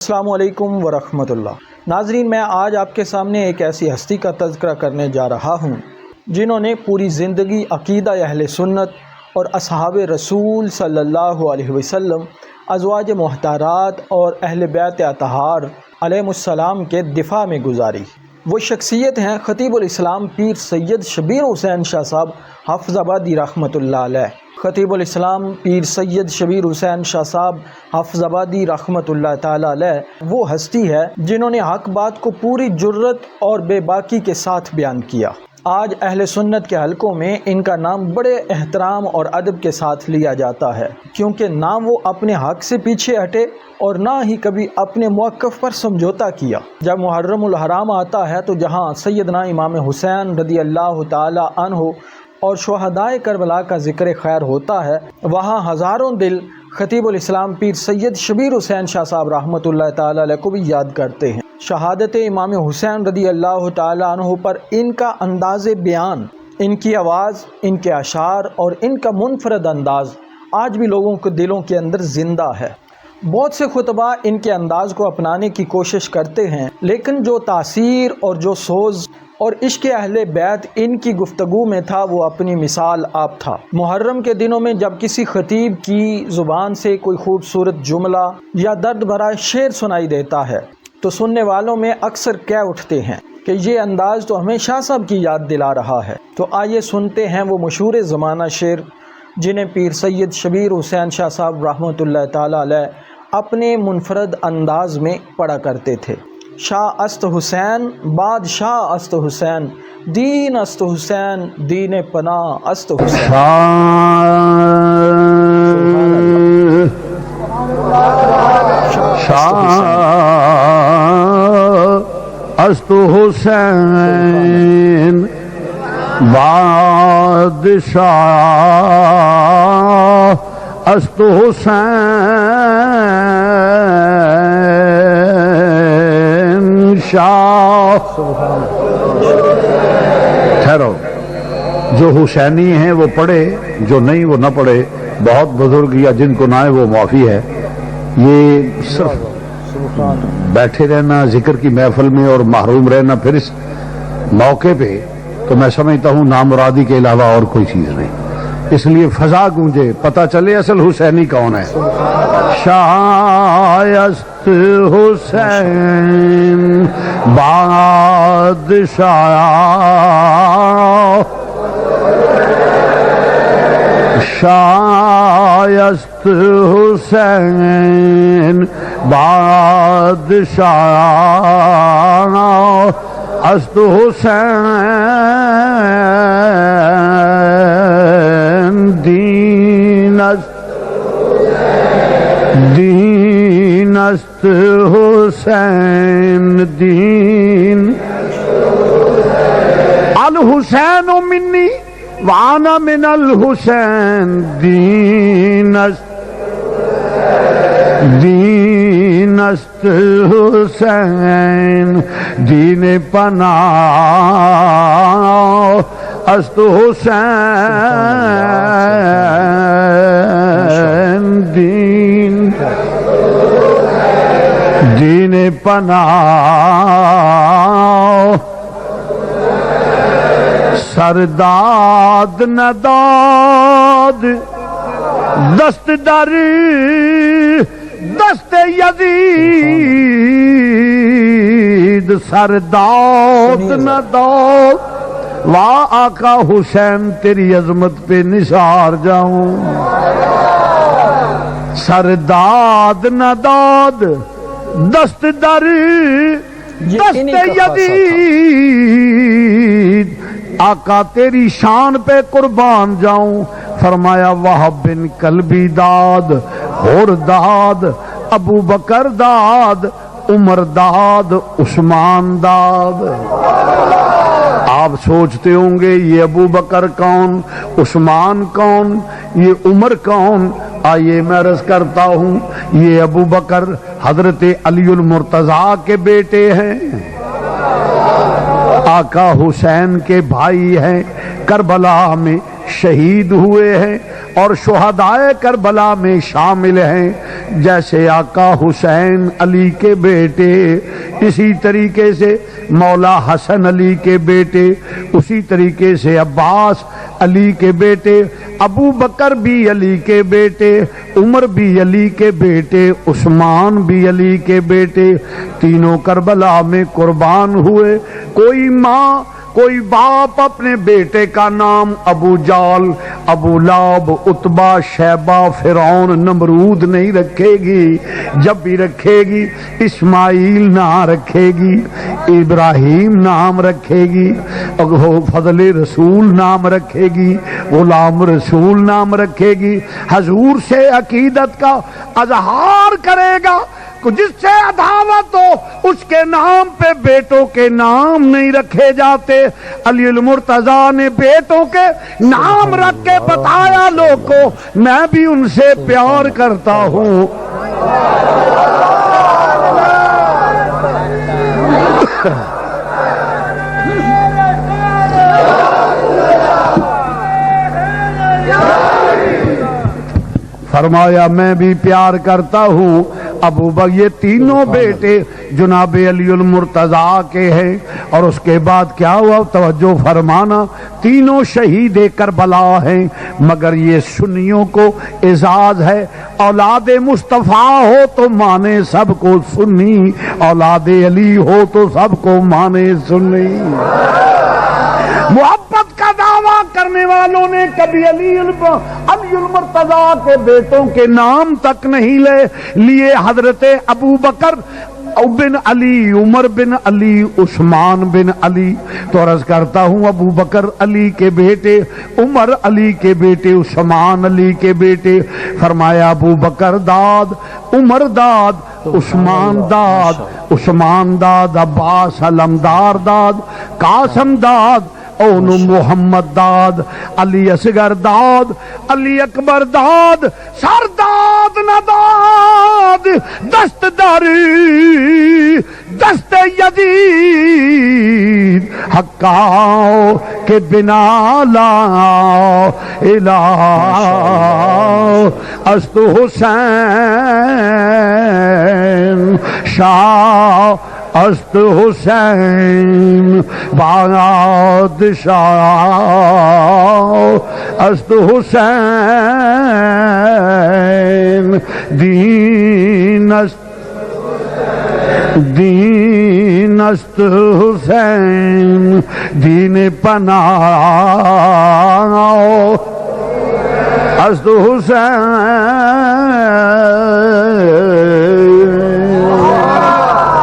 السلام علیکم ورحمۃ اللہ۔ ناظرین، میں آج آپ کے سامنے ایک ایسی ہستی کا تذکرہ کرنے جا رہا ہوں جنہوں نے پوری زندگی عقیدہ اہل سنت اور اصحاب رسول صلی اللہ علیہ وسلم، ازواج محترمات اور اہل بیت اطہار علیہم السلام کے دفاع میں گزاری۔ وہ شخصیت ہیں خطیب الاسلام پیر سید شبیر حسین شاہ صاحب حافظ آبادی رحمۃ اللہ علیہ۔ خطیب الاسلام پیر سید شبیر حسین شاہ صاحب حافظ آبادی رحمۃ اللہ تعالی علیہ وہ ہستی ہے جنہوں نے حق بات کو پوری جرت اور بے باکی کے ساتھ بیان کیا۔ آج اہل سنت کے حلقوں میں ان کا نام بڑے احترام اور ادب کے ساتھ لیا جاتا ہے، کیونکہ نہ وہ اپنے حق سے پیچھے ہٹے اور نہ ہی کبھی اپنے موقف پر سمجھوتا کیا۔ جب محرم الحرام آتا ہے تو جہاں سیدنا امام حسین رضی اللہ تعالی عنہ اور شہدائے کربلا کا ذکر خیر ہوتا ہے، وہاں ہزاروں دل خطیب الاسلام پیر سید شبیر حسین شاہ صاحب رحمۃ اللہ تعالی علیہ کو بھی یاد کرتے ہیں۔ شہادت امام حسین رضی اللہ تعالی عنہ پر ان کا انداز بیان، ان کی آواز، ان کے اشعار اور ان کا منفرد انداز آج بھی لوگوں کے دلوں کے اندر زندہ ہے۔ بہت سے خطبہ ان کے انداز کو اپنانے کی کوشش کرتے ہیں، لیکن جو تاثیر اور جو سوز اور عشق اہل بیت ان کی گفتگو میں تھا وہ اپنی مثال آپ تھا۔ محرم کے دنوں میں جب کسی خطیب کی زبان سے کوئی خوبصورت جملہ یا درد بھرا شعر سنائی دیتا ہے تو سننے والوں میں اکثر کہہ اٹھتے ہیں کہ یہ انداز تو ہمیں شاہ صاحب کی یاد دلا رہا ہے۔ تو آئیے سنتے ہیں وہ مشہور زمانہ شعر جنہیں پیر سید شبیر حسین شاہ صاحب رحمۃ اللہ تعالی علیہ اپنے منفرد انداز میں پڑھا کرتے تھے۔ شاہ است حسین بادشاہ است حسین، دین است حسین دین پناہ است حسین۔ شاہ است حسین بادشاہ است حسین شاہ۔ ٹھہرو، جو حسینی ہیں وہ پڑھے، جو نہیں وہ نہ پڑھے۔ بہت بزرگ یا جن کو نہ آئے وہ معافی ہے۔ یہ صرف بیٹھے رہنا ذکر کی محفل میں اور محروم رہنا پھر اس موقع پہ، تو میں سمجھتا ہوں نامرادی کے علاوہ اور کوئی چیز نہیں۔ اس لیے فضا گونجے، پتہ چلے اصل حسینی کون ہے۔ شایست حسین بادشاہ، شایست حسین بادشاہ است حسین، دین است حسین دین۔ الحسین منی وانا من الحسین، دین است حسین دین پناہ است حسین، دین پناہ۔ سرداد نداد دست در دست یزید، سرداد نداد واہ آقا حسین تیری عظمت پہ نثار جاؤں۔ سرداد نداد دست در دست یزید، آقا تیری شان پہ قربان جاؤں۔ فرمایا وہب بن کلبی داد، اور داد ابو بکر داد، عمر داد، عثمان داد۔ آپ سوچتے ہوں گے یہ ابو بکر کون، عثمان کون، یہ عمر کون؟ آئیے میں عرض کرتا ہوں، یہ ابو بکر حضرت علی المرتضیٰ کے بیٹے ہیں، آقا حسین کے بھائی ہیں، کربلا میں شہید ہوئے ہیں۔ اور شہدائے کربلا میں شامل ہیں، جیسے آقا حسین علی کے بیٹے، اسی طریقے سے مولا حسن علی کے بیٹے، اسی طریقے سے عباس علی کے بیٹے، ابو بکر بھی علی کے بیٹے، عمر بھی علی کے بیٹے، عثمان بھی علی کے بیٹے، تینوں کربلا میں قربان ہوئے۔ کوئی ماں کوئی باپ اپنے بیٹے کا نام ابو جال، ابو لاب، عتبہ، شیبہ، فرعون، نمرود نہیں رکھے گی۔ جب بھی رکھے گی اسماعیل نام رکھے گی، ابراہیم نام رکھے گی، فضل رسول نام رکھے گی، غلام رسول نام رکھے گی، حضور سے عقیدت کا اظہار کرے گا۔ جس سے عداوت ہو اس کے نام پہ بیٹوں کے نام نہیں رکھے جاتے۔ علی المرتضیٰ نے بیٹوں کے نام رکھ کے بتایا لوگوں کو میں بھی ان سے پیار کرتا ہوں۔ فرمایا میں بھی پیار کرتا ہوں۔ ابو بکر یہ تینوں بیٹے جناب علی المرتضیٰ کے ہیں، اور اس کے بعد کیا ہوا توجہ فرمانا، تینوں شہید کربلا ہیں، مگر یہ سنیوں کو اعزاز ہے، اولاد مصطفیٰ ہو تو مانے سب کو سنی، اولاد علی ہو تو سب کو مانے سنی۔ محبت کا دعویٰ کرنے والوں نے کبھی علی المرتضیٰ کے بیٹوں کے نام تک نہیں لیے۔ حضرت ابو بکر بن علی، عمر بن علی، عثمان بن علی، تو عرض کرتا ہوں ابو بکر علی کے بیٹے، عمر علی کے بیٹے، عثمان علی کے بیٹے۔ فرمایا ابو بکر داد، عمر داد، عثمان داد، عثمان داد، عباس علمدار داد، قاسم داد، اون محمد داد، علی اصغر داد، علی اکبر داد، سر داد نہ داد، دست داری دست یزید، حقاؤ کے بنا لا الہ است حسین، شاہ است حسین، بادشاہ است حسین، دین است حسین، دین پناہ است حسین،